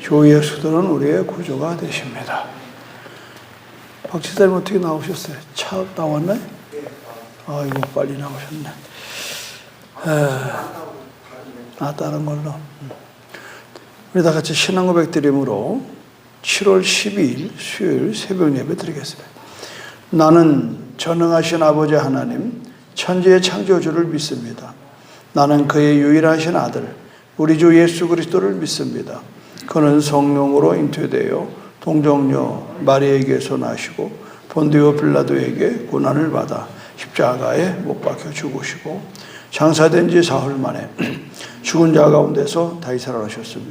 주 예수들은 우리의 구주가 되십니다. 박지사님 어떻게 나오셨어요? 차 나왔나요? 아이고 빨리 나오셨네. 다른 걸로. 우리 다 같이 신앙 고백 드림으로 7월 12일 수요일 새벽 예배 드리겠습니다. 나는 전능하신 아버지 하나님, 천지의 창조주를 믿습니다. 나는 그의 유일하신 아들, 우리 주 예수 그리스도를 믿습니다. 그는 성령으로 잉태되어 동정녀 마리아에게서 나시고 본디오 빌라도에게 고난을 받아 십자가에 못 박혀 죽으시고 장사된 지 사흘 만에 죽은 자 가운데서 다시 살아나셨으며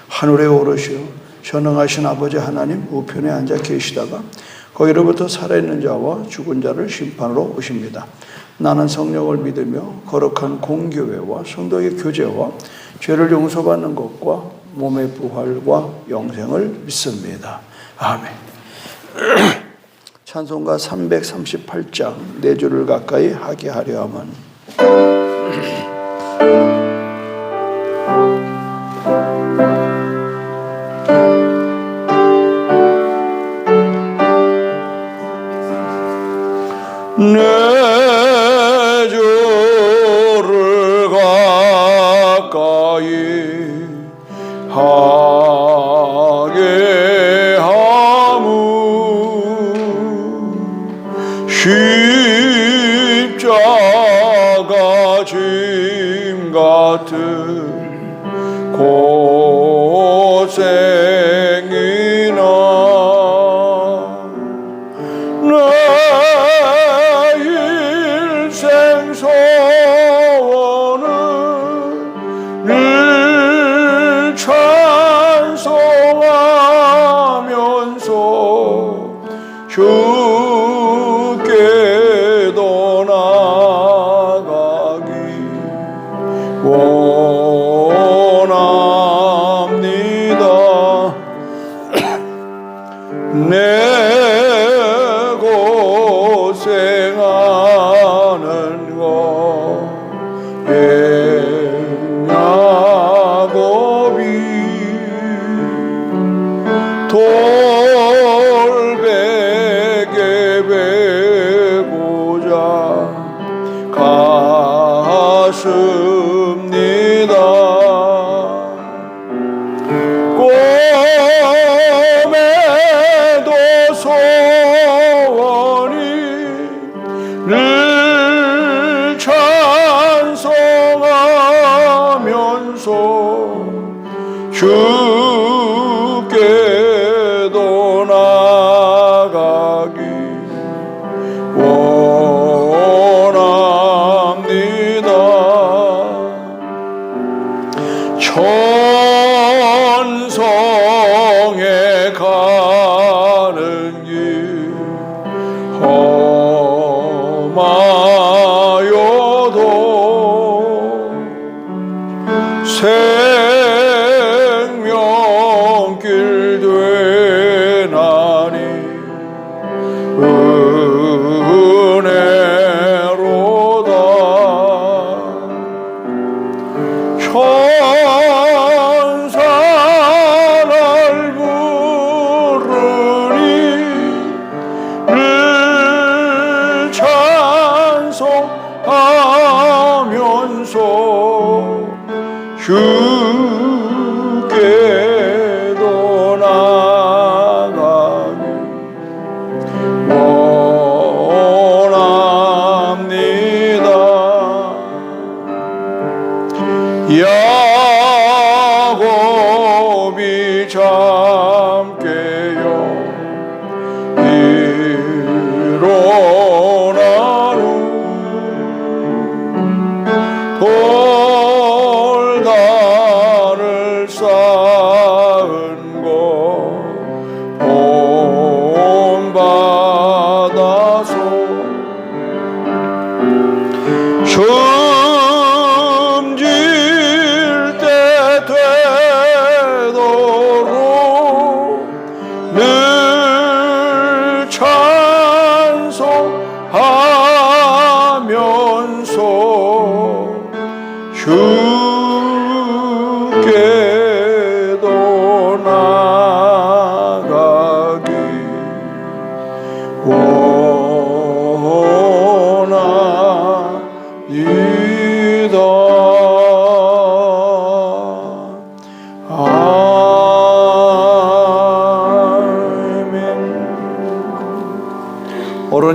하늘에 오르시어 전능하신 아버지 하나님 우편에 앉아 계시다가 거기로부터 살아있는 자와 죽은 자를 심판으로 오십니다. 나는 성령을 믿으며 거룩한 공교회와 성도의 교제와 죄를 용서받는 것과 몸의 부활과 영생을 믿습니다. 아멘. 찬송가 338장 네 줄을 가까이 하게 하려 함은 네 줄을 가까이 하게 함은 십자가 짐 같은 고생이나 소원은 늘 찬송하면서 주께도 나가기 원합니다. 내 고생하는 거 야곱이 돌베개 베고자 갔습니다. 꿈에도 소원이 늘 찬송하면서 주께도 나가기 원합니다. 천성에 가는 길 험하여도 생명길 되나니 은혜로다. 천사 날 부르니 늘 찬송하면서 주께도 나가기 원합니다. 야곱이 잠 깨어 일어나루 돌단을 쌓은 것 본받아서 숨질 때 되도록 늘 찬송하면서 주께도 나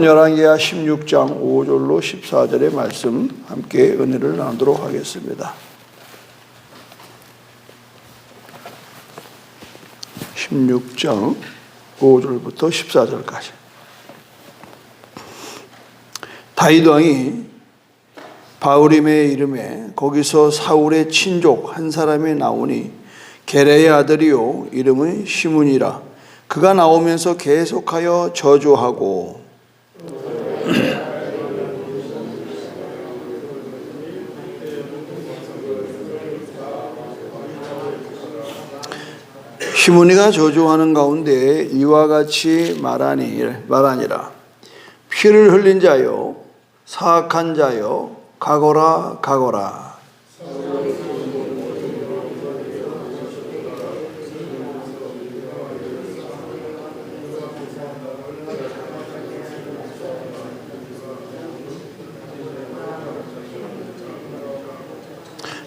오늘은 열왕기하 16장 5절로 14절의 말씀 함께 은혜를 나누도록 하겠습니다. 16장 5절부터 14절까지. 다윗 왕이 바후림의 이름에 거기서 사울의 친족 한 사람이 나오니 게레의 아들이요 이름은 시므니라. 그가 나오면서 계속하여 저주하고 시므니가 저주하는 가운데 이와 같이 말하니라. 피를 흘린 자여 사악한 자여 가거라 가거라.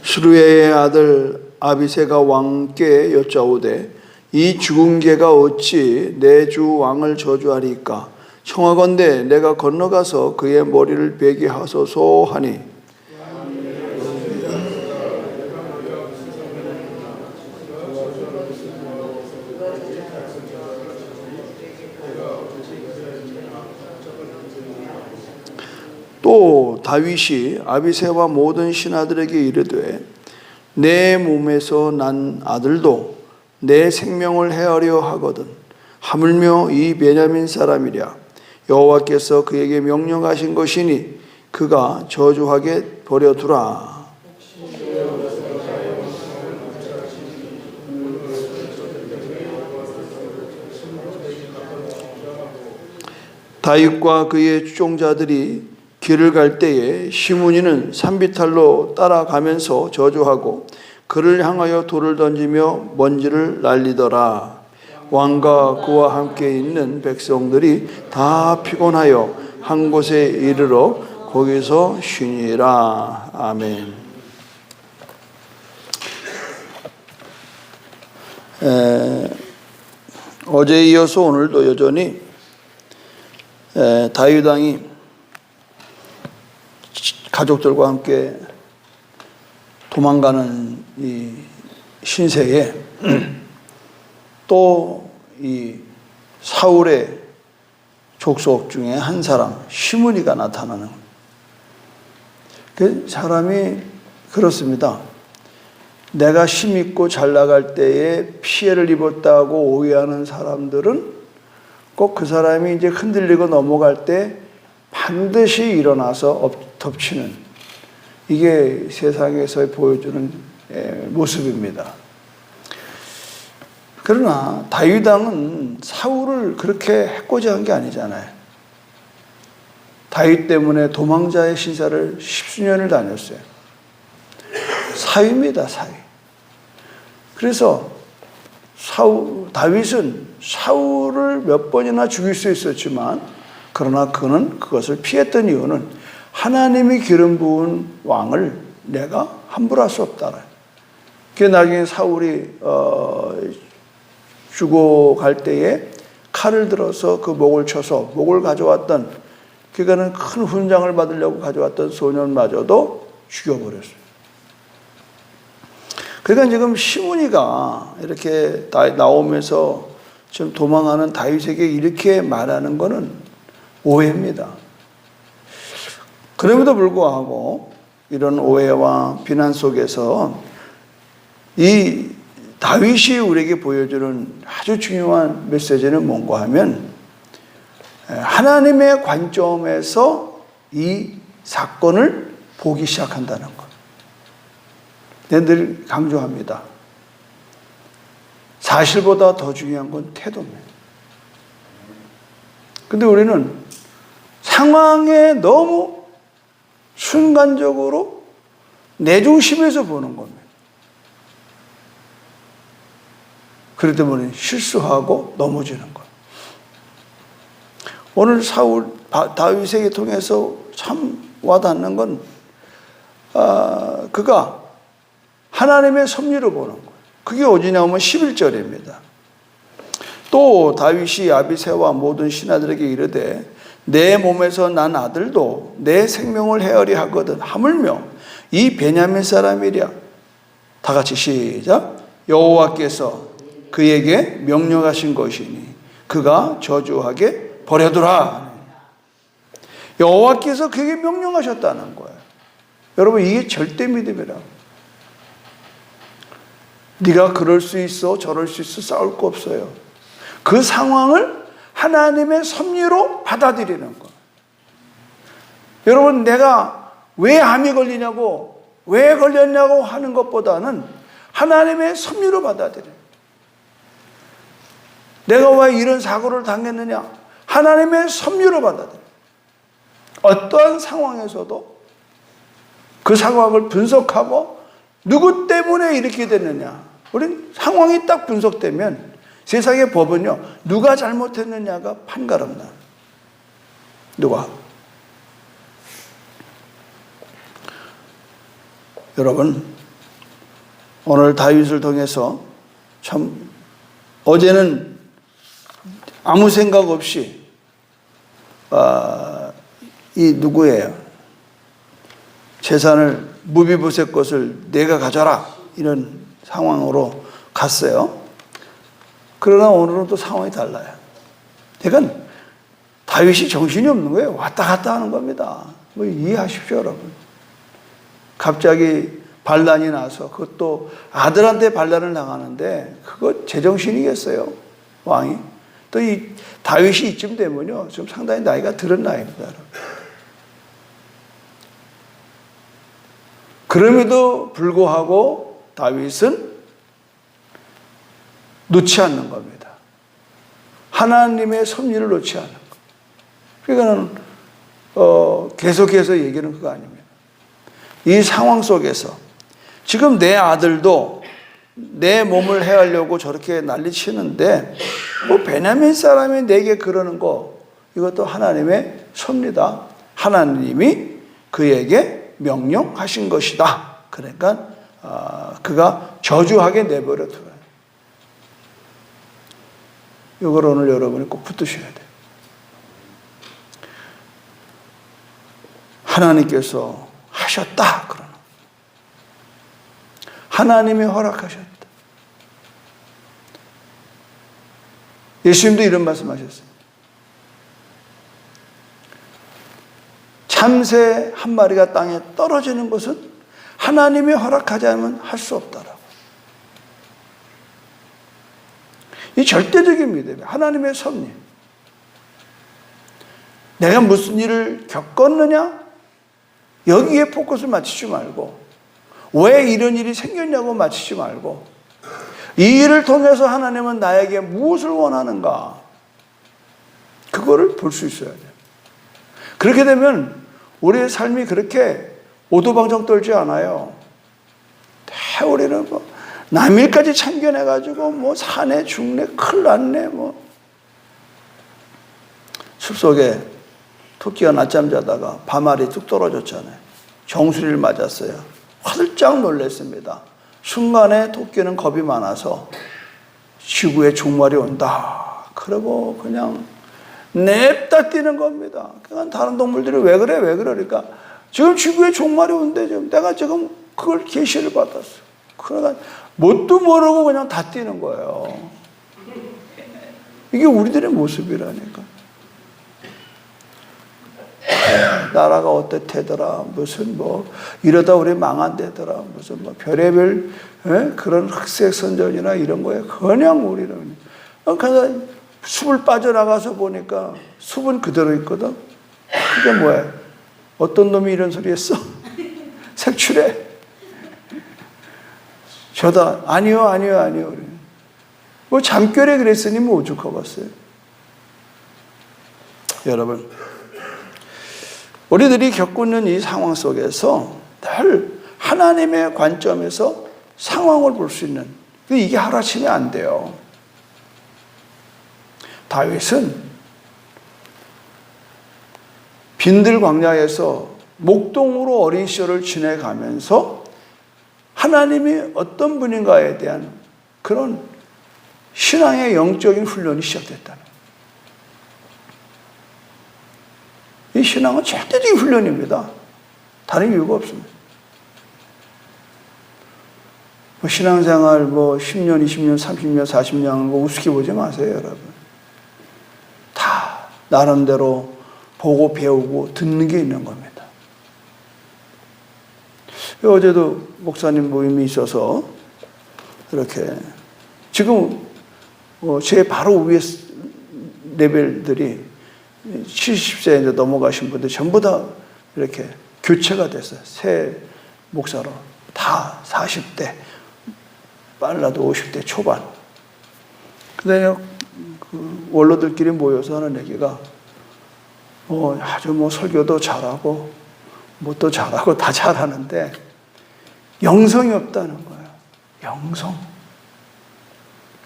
스루야의 아들 아비새가 왕께 여짜오되 이 죽은 개가 어찌 내 주 왕을 저주하리까? 청하건대 내가 건너가서 그의 머리를 베게 하소서 하니 또 다윗이 아비새와 모든 신하들에게 이르되 내 몸에서 난 아들도 내 생명을 해하려 하거든 하물며 이 베냐민 사람이랴. 여호와께서 그에게 명령하신 것이니 그가 저주하게 버려두라. 다윗과 그의 추종자들이 길을 갈 때에 시므니는 산비탈로 따라가면서 저주하고 그를 향하여 돌을 던지며 먼지를 날리더라. 왕과 그와 함께 있는 백성들이 다 피곤하여 한 곳에 이르러 거기서 쉬니라. 아멘. 어제에 이어서 오늘도 여전히 다윗 왕이 가족들과 함께 도망가는 이 신세에 또 이 사울의 족속 중에 한 사람 시므니가 나타나는 그 사람이 그렇습니다. 내가 힘있고 잘 나갈 때에 피해를 입었다고 오해하는 사람들은 꼭 그 사람이 이제 흔들리고 넘어갈 때 반드시 일어나서 덮치는 이게 세상에서 보여주는 모습입니다. 그러나 다윗 왕은 사울을 그렇게 해코지 한 게 아니잖아요. 다윗 때문에 도망자의 신사를 10수년을 다녔어요. 사위입니다, 사위. 그래서 다윗은 사울을 몇 번이나 죽일 수 있었지만 그러나 그는 그것을 피했던 이유는 하나님이 기름 부은 왕을 내가 함부로 할 수 없다. 그 나중에 사울이 죽어갈 때에 칼을 들어서 그 목을 쳐서 목을 가져왔던 그가는 큰 훈장을 받으려고 가져왔던 소년마저도 죽여버렸어요. 그러니까 지금 시므니가 이렇게 나오면서 지금 도망하는 다윗에게 이렇게 말하는 것은 오해입니다. 그럼에도 불구하고 이런 오해와 비난 속에서 이 다윗이 우리에게 보여주는 아주 중요한 메시지는 뭔가 하면 하나님의 관점에서 이 사건을 보기 시작한다는 것. 내가 늘 강조합니다. 사실보다 더 중요한 건 태도입니다. 근데 우리는 상황에 너무 순간적으로 내 중심에서 보는 겁니다. 그렇기 때문에 실수하고 넘어지는 것. 오늘 다윗에게 통해서 참 와닿는 건 그가 하나님의 섭리로 보는 거예요. 그게 어디냐면 11절입니다. 또 다윗이 아비새와 모든 신하들에게 이르되 내 몸에서 난 아들도 내 생명을 헤아리 하거든. 하물며 이 베냐민 사람이랴. 다 같이 시작. 여호와께서 그에게 명령하신 것이니 그가 저주하게 버려두라. 여호와께서 그에게 명령하셨다는 거예요. 여러분, 이게 절대 믿음이라고. 네가 그럴 수 있어, 저럴 수 있어, 싸울 거 없어요. 그 상황을 하나님의 섭리로 받아들이는 거예요. 여러분, 내가 왜 암이 걸리냐고, 왜 걸렸냐고 하는 것보다는 하나님의 섭리로 받아들여요. 내가 왜 이런 사고를 당했느냐? 하나님의 섭리로 받아들여요. 어떠한 상황에서도 그 상황을 분석하고 누구 때문에 이렇게 됐느냐? 우린 상황이 딱 분석되면 세상의 법은요, 누가 잘못했느냐가 판가름나. 누가? 여러분, 오늘 다윗을 통해서 참 어제는 아무 생각 없이 이 누구예요? 재산을 무비보셋 것을 내가 가져라 이런 상황으로 갔어요. 그러나 오늘은 또 상황이 달라요. 그러니까 다윗이 정신이 없는 거예요. 왔다 갔다 하는 겁니다. 뭐 이해하십시오, 여러분. 갑자기 반란이 나서 그것도 아들한테 반란을 당하는데 그거 제정신이겠어요, 왕이. 또 이 다윗이 이쯤 되면요, 좀 상당히 나이가 들은 나이입니다, 여러분. 그럼에도 불구하고 다윗은 놓지 않는 겁니다. 하나님의 섭리를 놓지 않는 것. 그러니까는 계속해서 얘기는 그거 아닙니다. 이 상황 속에서 지금 내 아들도 내 몸을 해하려고 저렇게 난리치는데 뭐 베냐민 사람이 내게 그러는 거, 이것도 하나님의 섭리다. 하나님이 그에게 명령하신 것이다. 그러니까 그가 저주하게 내버려 두어요. 이걸 오늘 여러분이 꼭 붙드셔야 돼요. 하나님께서 하셨다 그러나 하나님이 허락하셨다. 예수님도 이런 말씀하셨어요. 참새 한 마리가 땅에 떨어지는 것은 하나님이 허락하지 않으면 할 수 없다라고. 이 절대적인 믿음이에요. 하나님의 섭리. 내가 무슨 일을 겪었느냐? 여기에 포커스를 맞추지 말고, 왜 이런 일이 생겼냐고 맞추지 말고, 이 일을 통해서 하나님은 나에게 무엇을 원하는가? 그거를 볼 수 있어야 돼요. 그렇게 되면 우리의 삶이 그렇게 오도방정 떨지 않아요. 다 우리는 뭐 남일까지 참견해가지고 뭐 사내 죽네 큰일 났네 뭐. 숲속에 토끼가 낮잠 자다가 밤알이 뚝 떨어졌잖아요. 정수리를 맞았어요. 화들짝 놀랐습니다. 순간에 토끼는 겁이 많아서 지구에 종말이 온다. 그러고 그냥 냅다 뛰는 겁니다. 그러니까 다른 동물들이 왜 그래? 왜 그러니까 지금 지구에 종말이 온대. 지금 내가 지금 그걸 계시를 받았어. 그러니까 뭣도 모르고 그냥 다 뛰는 거예요. 이게 우리들의 모습이라니까. 나라가 어떻대더라, 무슨 뭐 이러다 우리 망한대더라, 무슨 뭐 별의별 그런 흑색선전이나 이런 거에 그냥 우리는 그래서 숲을 빠져나가서 보니까 숲은 그대로 있거든. 그게 뭐야? 어떤 놈이 이런 소리 했어? 색출해. 저다. 아니요. 뭐 잠결에 그랬으니 뭐 오죽하겠어요. 여러분, 우리들이 겪고 있는 이 상황 속에서 늘 하나님의 관점에서 상황을 볼 수 있는, 이게 하루아침에 안 돼요. 다윗은 빈들 광야에서 목동으로 어린 시절을 지내가면서 하나님이 어떤 분인가에 대한 그런 신앙의 영적인 훈련이 시작됐다는 거예요. 신앙은 절대적인 훈련입니다. 다른 이유가 없습니다. 신앙생활 10년, 20년, 30년, 40년 우습게 보지 마세요, 여러분. 다 나름대로 보고 배우고 듣는 게 있는 겁니다. 어제도 목사님 모임이 있어서 이렇게 지금 제 바로 위에 레벨들이 70세 이제 넘어가신 분들 전부 다 이렇게 교체가 됐어요. 새 목사로 다 40대, 빨라도 50대 초반. 근데 그 원로들끼리 모여서 하는 얘기가 아주 설교도 잘하고 뭣도 잘하고 다 잘하는데 영성이 없다는 거예요. 영성.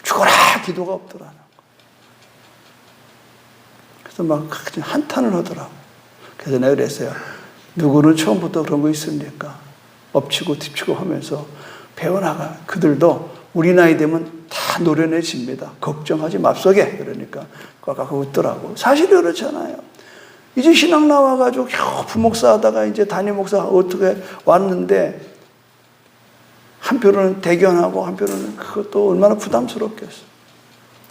죽어라 기도가 없더라는 거예요. 그래서 막 한탄을 하더라고. 그래서 내가 그랬어요. 누구는 처음부터 그런 거 있습니까? 엎치고 뒤치고 하면서 배워나가. 그들도 우리 나이 되면 다 노련해집니다. 걱정하지 맙소게. 그러니까 꽉꽉 웃더라고. 사실이 그렇잖아요. 이제 신앙 나와가지고 부목사 하다가 이제 담임 목사 어떻게 왔는데 한편으로는 대견하고 한편으로는 그것도 얼마나 부담스럽겠어.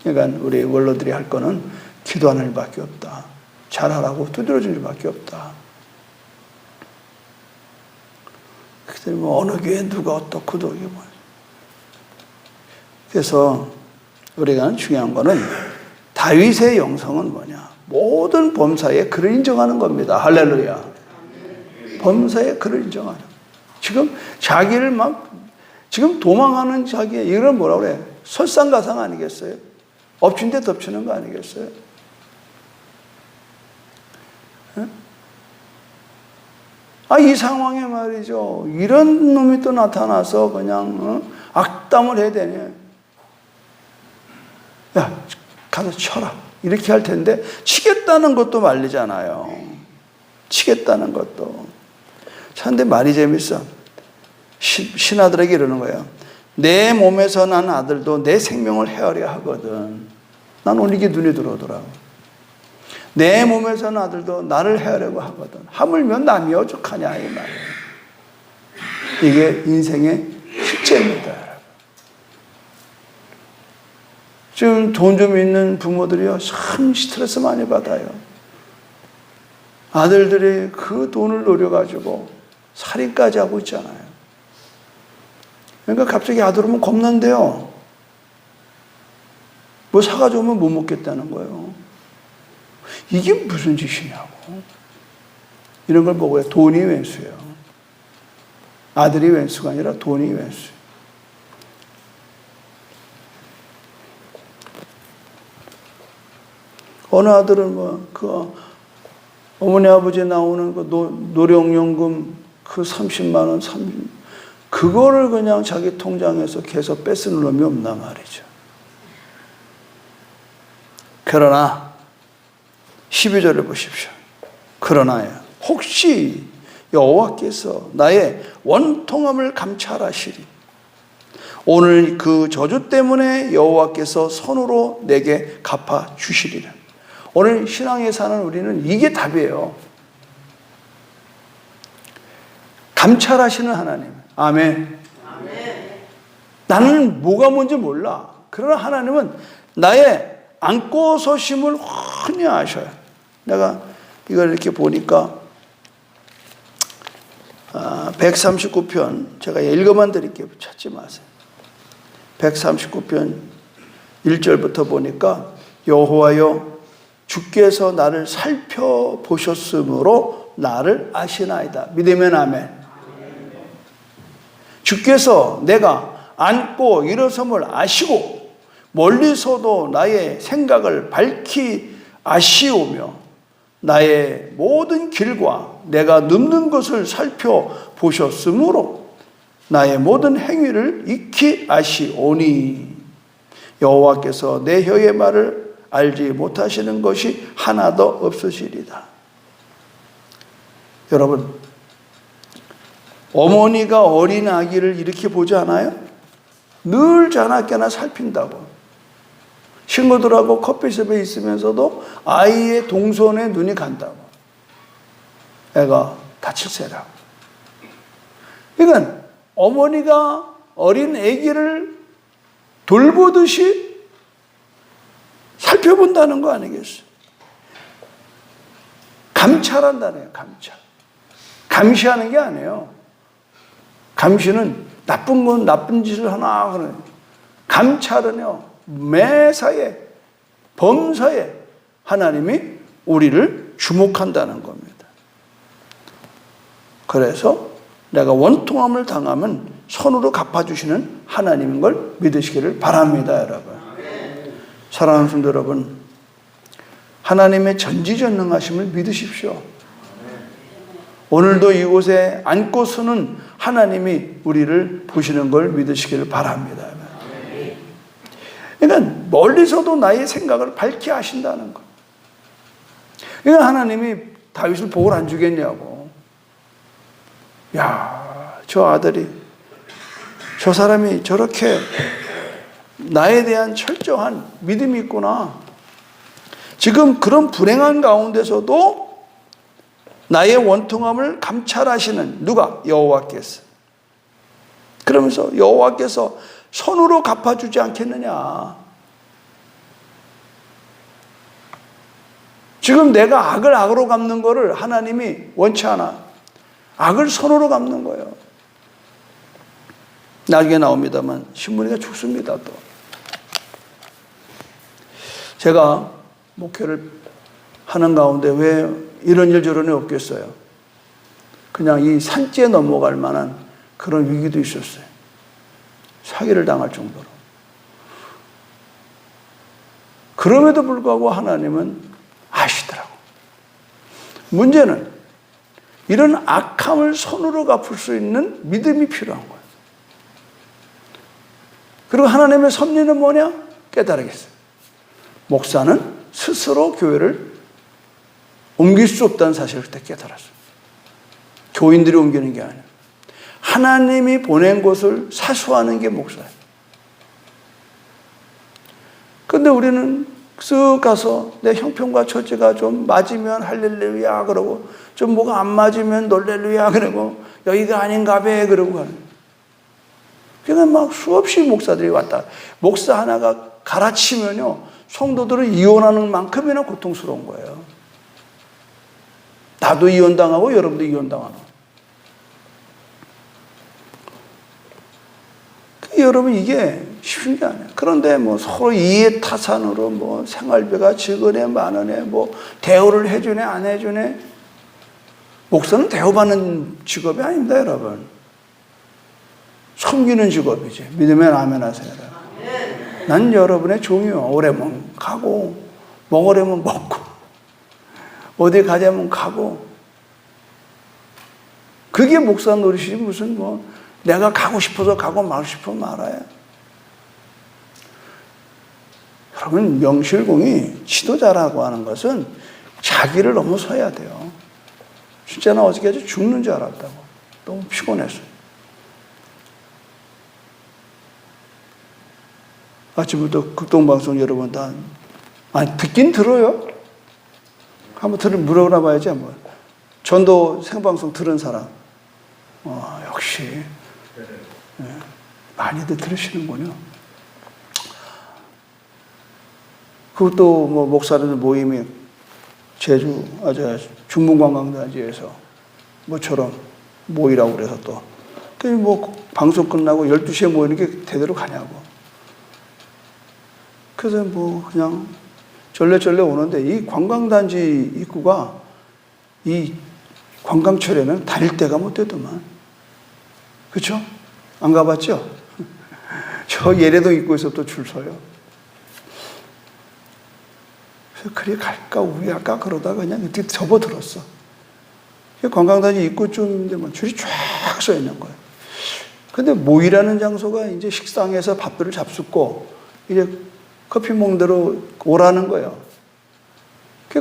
그러니까 우리 원로들이 할 거는 기도하는 일밖에 없다. 잘하라고 두드려주는 일밖에 없다. 그들이 어느 교회 누가 어떻고도 이게 뭐. 그래서 우리가 중요한 거는 다윗의 영성은 뭐냐? 모든 범사에 그를 인정하는 겁니다. 할렐루야. 범사에 그를 인정하는. 지금 자기를 지금 도망하는 자기, 이런 뭐라 그래? 설상가상 아니겠어요? 엎친 데 덮치는 거 아니겠어요? 이 상황에 말이죠. 이런 놈이 또 나타나서 그냥 악담을 해야 되냐. 야, 가서 쳐라. 이렇게 할 텐데 치겠다는 것도 말리잖아요. 치겠다는 것도. 그런데 말이 재밌어. 신하들에게 이러는 거예요. 내 몸에서 난 아들도 내 생명을 헤아려 하거든. 난 오늘 이게 눈에 들어오더라고. 내 몸에서 난 아들도 나를 헤아려고 하거든. 하물며 남이 오죽하냐 이 말이에요. 이게 인생의 실제입니다. 지금 돈 좀 있는 부모들이요, 참 스트레스 많이 받아요. 아들들이 그 돈을 노려가지고 살인까지 하고 있잖아요. 그러니까 갑자기 아들 오면 겁난대요. 뭐 사가지고 오면 못 먹겠다는 거예요. 이게 무슨 짓이냐고. 이런 걸 보고요. 돈이 왼수예요. 아들이 왼수가 아니라 돈이 왼수. 어느 아들은 어머니 아버지 나오는 노령연금 30만 원, 그거를 그냥 자기 통장에서 계속 뺏는 놈이 없나 말이죠. 그러나 12절을 보십시오. 그러나요, 혹시 여호와께서 나의 원통함을 감찰하시리. 오늘 그 저주 때문에 여호와께서 손으로 내게 갚아 주시리라. 오늘 신앙에 사는 우리는 이게 답이에요. 감찰하시는 하나님. 아멘. 아멘. 나는 뭐가 뭔지 몰라. 그러나 하나님은 나의 안고 서심을 흔히 아셔요. 내가 이걸 이렇게 보니까 139편 제가 읽어만 드릴게요. 찾지 마세요. 139편 1절부터 보니까 여호와여 주께서 나를 살펴보셨으므로 나를 아시나이다. 믿으면 아멘. 주께서 내가 앉고 일어섬을 아시고 멀리서도 나의 생각을 밝히 아시오며 나의 모든 길과 내가 눕는 것을 살펴보셨으므로 나의 모든 행위를 익히 아시오니 여호와께서 내 혀의 말을 알지 못하시는 것이 하나도 없으시리다. 여러분, 어머니가 어린 아기를 이렇게 보지 않아요? 늘 자나깨나 살핀다고. 친구들하고 커피숍에 있으면서도 아이의 동선에 눈이 간다고. 애가 다칠세라. 그러니까 어머니가 어린 아기를 돌보듯이 살펴본다는 거 아니겠어요? 감찰한다는 거예요. 감찰. 감시하는 게 아니에요. 감시는 나쁜 건 나쁜 짓을 하나 그래요. 감찰은요, 매사에 범사에 하나님이 우리를 주목한다는 겁니다. 그래서 내가 원통함을 당하면 선으로 갚아주시는 하나님인 걸 믿으시기를 바랍니다, 여러분. 사랑하는 성도 여러분, 하나님의 전지전능하심을 믿으십시오. 오늘도 이곳에 앉고 서는 하나님이 우리를 보시는 걸 믿으시기를 바랍니다. 그러니까 멀리서도 나의 생각을 밝히 아신다는 것. 그러니까 하나님이 다윗을 복을 안 주겠냐고. 야, 저 아들이, 저 사람이 저렇게 나에 대한 철저한 믿음이 있구나. 지금 그런 불행한 가운데서도 나의 원통함을 감찰하시는 누가? 여호와께서. 그러면서 여호와께서 손으로 갚아주지 않겠느냐. 지금 내가 악을 악으로 갚는 거를 하나님이 원치 않아. 악을 손으로 갚는 거예요. 나중에 나옵니다만 신문이가 죽습니다. 또 제가 목회를 하는 가운데 왜 이런 일 저런 일 없겠어요. 그냥 이 산지에 넘어갈 만한 그런 위기도 있었어요. 사기를 당할 정도로. 그럼에도 불구하고 하나님은 아시더라고. 문제는 이런 악함을 손으로 갚을 수 있는 믿음이 필요한 거예요. 그리고 하나님의 섭리는 뭐냐? 깨달으겠어요. 목사는 스스로 교회를 옮길 수 없다는 사실을 그때 깨달았어요. 교인들이 옮기는 게 아니에요. 하나님이 보낸 곳을 사수하는 게 목사예요. 그런데 우리는 쓱 가서 내 형편과 처지가 좀 맞으면 할렐루야 그러고 좀 뭐가 안 맞으면 놀렐루야 그러고 여기가 아닌가 봐 그러고 가는. 그러니까 막 수없이 목사들이 왔다. 목사 하나가 갈아치면요 성도들은 이혼하는 만큼이나 고통스러운 거예요. 나도 이혼당하고 여러분도 이혼당하는. 여러분 이게 쉬운 게 아니에요. 그런데 뭐 서로 이해 타산으로 뭐 생활비가 적으네 많으네 뭐 대우를 해주네 안 해주네. 목사는 대우받는 직업이 아닙니다, 여러분. 섬기는 직업이지. 믿으면 아멘 하세요. 난 여러분의 종이요. 오래면 가고 먹으려면 먹고 어디 가자면 가고. 그게 목사 노릇이지 무슨 뭐 내가 가고 싶어서 가고 말고 싶으면 말아요. 여러분 명실공히 지도자라고 하는 것은 자기를 넘어서야 돼요. 진짜 나 어저께 죽는 줄 알았다고. 너무 피곤했어요. 아침부터 극동방송 여러분 다 아니 듣긴 들어요. 한번 물어보나 봐야지 한번. 전도 생방송 들은 사람. 역시 많이들 들으시는군요. 그것도 뭐 목사들 모임이 제주 중문관광단지에서 뭐처럼 모이라고 그래서 또 그 뭐 방송 끝나고 12시에 모이는 게 대대로 가냐고. 그래서 뭐 그냥 절레절레 오는데 이 관광단지 입구가 이 관광철에는 다닐 데가 못 되더만. 그렇죠? 안 가봤죠? 저 예래동 입구에서 또 줄 서요. 그래서 그래 갈까 우회할까 그러다가 그냥 이렇게 접어들었어. 관광단지 입구쯤인데 뭐 줄이 쫙 서 있는 거예요. 근데 모이라는 장소가 이제 식당에서 밥들을 잡숫고 이제 커피 먹는 대로 오라는 거예요.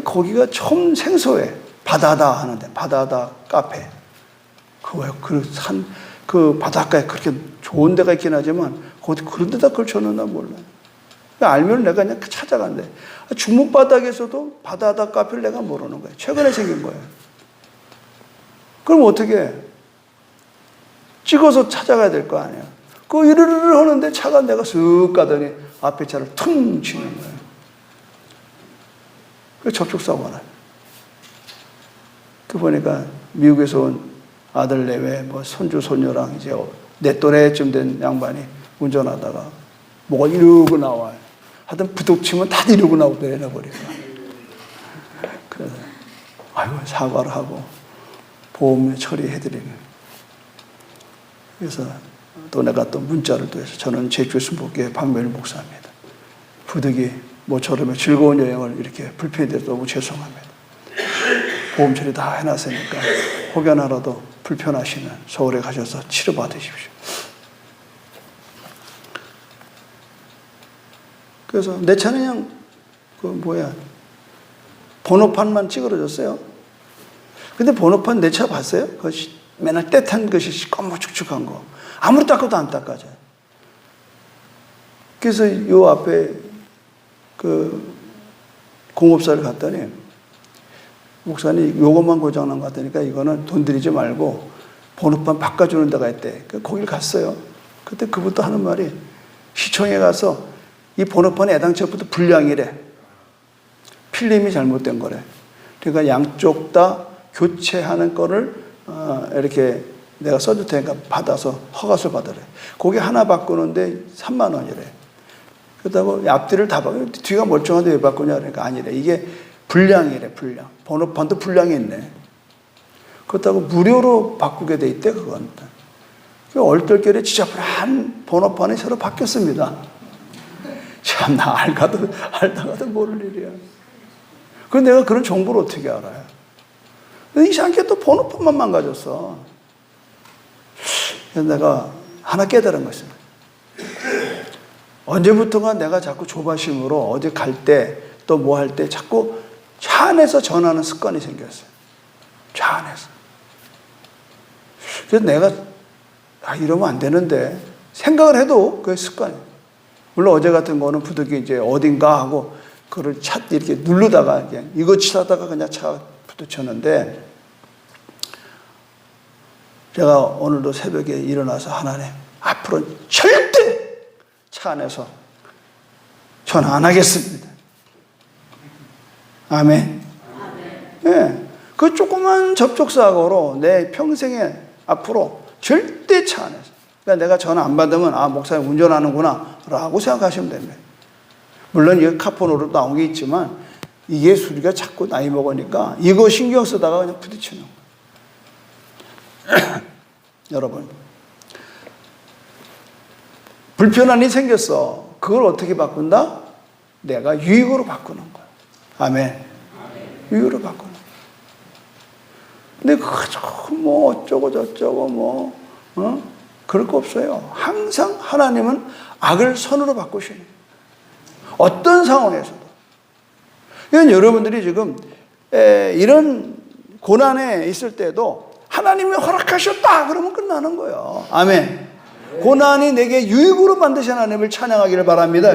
거기가 처음 생소해. 바다다 하는데 바다다 카페. 그 바닷가에 그렇게 좋은 데가 있긴 하지만 거기 그런 데다 걸쳐놓나 몰라요. 알면 내가 그냥 찾아간대. 중목바닥에서도 바다다 카페를 내가 모르는 거예요. 최근에 생긴 거예요. 그럼 어떻게 해? 찍어서 찾아가야 될 거 아니야. 그 이르르르 하는데 차가 내가 쓱 가더니 앞에 차를 퉁 치는 거예요. 그 접촉사고가 나요. 그 보니까 미국에서 온 아들 내외 뭐 손주 손녀랑 이제 내 또래쯤 된 양반이 운전하다가 뭐가 이러고 나와요. 하여튼 부딪히면 다 이러고 나오더래 버리니까. 그래서 아이고 사과를 하고 보험 처리해드리는. 그래서 또 내가 또 문자를 또 해서 저는 제주 순복교회 박명일 목사입니다. 부득이 모처럼의 즐거운 여행을 이렇게 불편히 돼서 너무 죄송합니다. 보험 처리 다 해놨으니까 혹여 나라도 불편하시면 서울에 가셔서 치료받으십시오. 그래서 내 차는 그냥 번호판만 찌그러졌어요. 근데 번호판 내 차 봤어요? 그 맨날 때탄 것이 검무축축한 거. 아무리 닦아도 안 닦아져요. 그래서 요 앞에 그 공업사를 갔더니 목사님 요것만 고장난 것 같으니까 이거는 돈 들이지 말고 번호판 바꿔주는 데가 있대. 거길 갔어요. 그때 그분도 하는 말이 시청에 가서 이 번호판이 애당초부터 불량이래. 필름이 잘못된 거래. 그러니까 양쪽 다 교체하는 거를 이렇게 내가 써줄 테니까 받아서 허가서 받으래. 거기 하나 바꾸는데 3만 원이래. 그렇다고 앞뒤를 다 바꿔. 뒤가 멀쩡한데 왜 바꾸냐 그러니까 아니래. 이게 불량이래. 불량. 번호판도 불량이 있네. 그렇다고 무료로 바꾸게 돼 있대. 그건. 얼떨결에 지저분한 번호판이 새로 바뀌었습니다. 참나 알다가도 모를 일이야. 그런데 내가 그런 정보를 어떻게 알아요? 이상하게 또 번호판만 망가졌어. 그래서 내가 하나 깨달은 것입니다. 언제부턴가 내가 자꾸 조바심으로 어디 갈 때 또 뭐 할 때 자꾸 차 안에서 전하는 습관이 생겼어요. 차 안에서. 그래서 내가 이러면 안 되는데 생각을 해도 그게 습관이에요. 물론 어제 같은 거는 부득이 이제 어딘가 하고 그걸 이렇게 누르다가 이거 치다가 그냥 차 부딪혔는데 제가 오늘도 새벽에 일어나서 하나님 앞으로 절대 차 안에서 전화 안 하겠습니다. 아멘. 예. 네. 그 조그만 접촉사고로 내 평생에 앞으로 절대 차 안에서. 그러니까 내가 전화 안 받으면 목사님 운전하는구나 라고 생각하시면 됩니다. 물론 이게 카폰으로 나온 게 있지만 이게 우리가 자꾸 나이 먹으니까 이거 신경 쓰다가 그냥 부딪히는 거예요. 여러분 불편한 일이 생겼어. 그걸 어떻게 바꾼다? 내가 유익으로 바꾸는 거야. 아멘. 유익으로 바꾸는 거야. 근데 뭐 어쩌고 저쩌고 그럴 거 없어요. 항상 하나님은 악을 선으로 바꾸시는 거예요. 어떤 상황에서도. 이건 여러분들이 지금 이런 고난에 있을 때도 하나님이 허락하셨다 그러면 끝나는 거예요. 아멘. 고난이 내게 유익으로 만드신 하나님을 찬양하기를 바랍니다.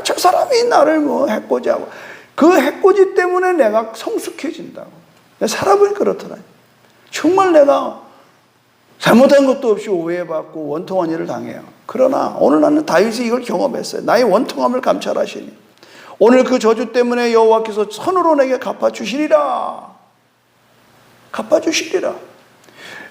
저 사람이 나를 해코지하고 그 해코지 때문에 내가 성숙해진다고. 살아보니 그렇더라고요. 정말 내가 잘못한 것도 없이 오해받고 원통한 일을 당해요. 그러나 오늘 나는 다윗이 이걸 경험했어요. 나의 원통함을 감찰하시니 오늘 그 저주 때문에 여호와께서 선으로 내게 갚아주시리라. 갚아주시리라.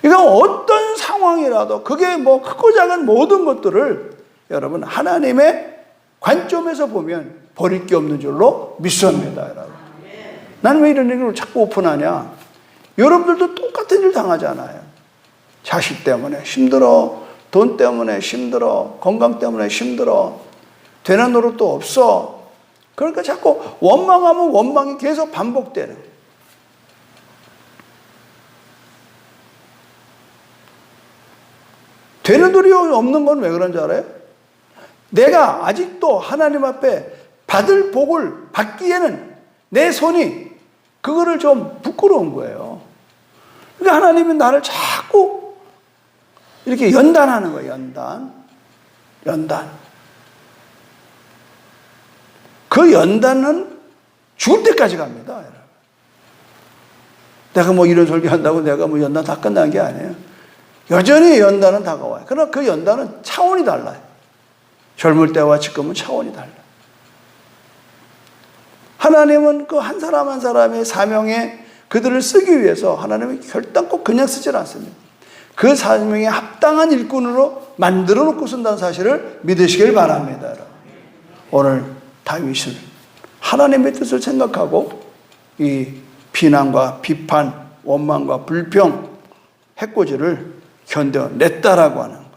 그러니까 어떤 상황이라도 그게 크고 작은 모든 것들을 여러분 하나님의 관점에서 보면 버릴 게 없는 줄로 믿습니다. 여러분. 나는 왜 이런 얘기를 자꾸 오픈하냐? 여러분들도 똑같은 일 당하잖아요. 자식 때문에 힘들어, 돈 때문에 힘들어, 건강 때문에 힘들어, 되는 노릇도 없어. 그러니까 자꾸 원망하면 원망이 계속 반복되는. 되는 돌이 없는 건 왜 그런 줄 알아요? 내가 아직도 하나님 앞에 받을 복을 받기에는 내 손이 그거를 좀 부끄러운 거예요. 그러니까 하나님이 나를 자꾸 이렇게 연단하는 거예요. 연단. 그 연단은 죽을 때까지 갑니다. 내가 뭐 이런 설교한다고 내가 뭐 연단 다 끝난 게 아니에요. 여전히 연단은 다가와요. 그러나 그 연단은 차원이 달라요. 젊을 때와 지금은 차원이 달라요. 하나님은 그 한 사람 한 사람의 사명에 그들을 쓰기 위해서 하나님은 결단코 그냥 쓰질 않습니다. 그 사명에 합당한 일꾼으로 만들어 놓고 쓴다는 사실을 믿으시길 바랍니다. 오늘 다윗은 하나님의 뜻을 생각하고 이 비난과 비판, 원망과 불평, 해코지를 견뎌냈다라고 하는 거예요.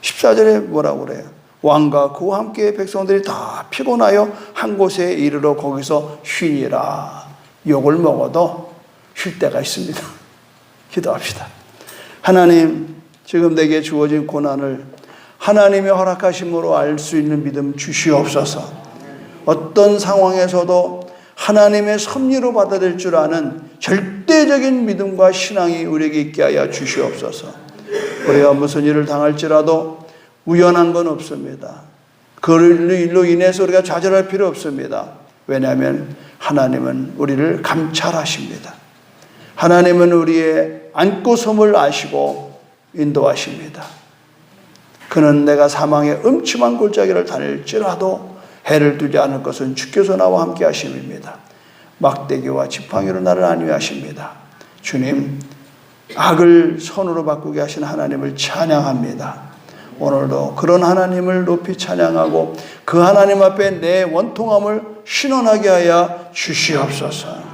14절에 뭐라고 그래요? 왕과 그와 함께 백성들이 다 피곤하여 한 곳에 이르러 거기서 쉬니라. 욕을 먹어도 쉴 때가 있습니다. 기도합시다. 하나님, 지금 내게 주어진 고난을 하나님의 허락하심으로 알 수 있는 믿음 주시옵소서. 어떤 상황에서도 하나님의 섭리로 받아들일 줄 아는 절대적인 믿음과 신앙이 우리에게 있게 하여 주시옵소서. 우리가 무슨 일을 당할지라도 우연한 건 없습니다. 그 일로 인해서 우리가 좌절할 필요 없습니다. 왜냐하면 하나님은 우리를 감찰하십니다. 하나님은 우리의 안고 섬을 아시고 인도하십니다. 그는 내가 사망의 음침한 골짜기를 다닐지라도 해를 두지 않을 것은 주께서 나와 함께 하심입니다. 막대기와 지팡이로 나를 안위하십니다. 주님, 악을 선으로 바꾸게 하신 하나님을 찬양합니다. 오늘도 그런 하나님을 높이 찬양하고 그 하나님 앞에 내 원통함을 신원하게 하여 주시옵소서.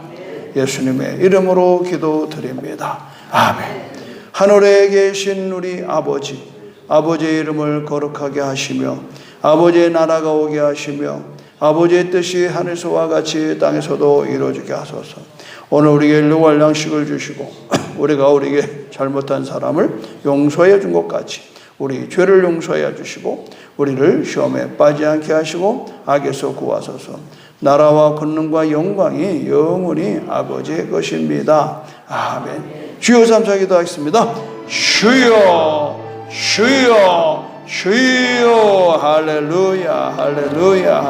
예수님의 이름으로 기도드립니다. 아멘. 하늘에 계신 우리 아버지, 아버지의 이름을 거룩하게 하시며 아버지의 나라가 오게 하시며 아버지의 뜻이 하늘에서와 같이 땅에서도 이루어지게 하소서. 오늘 우리에게 일용할 양식을 주시고 우리가 우리에게 잘못한 사람을 용서해 준 것 같이 우리 죄를 용서해 주시고 우리를 시험에 빠지지 않게 하시고 악에서 구하소서. 나라와 권능과 영광이 영원히 아버지의 것입니다. 아멘. 주여 삼사 기도하겠습니다. 주여 주여 주여. 할렐루야 할렐루야.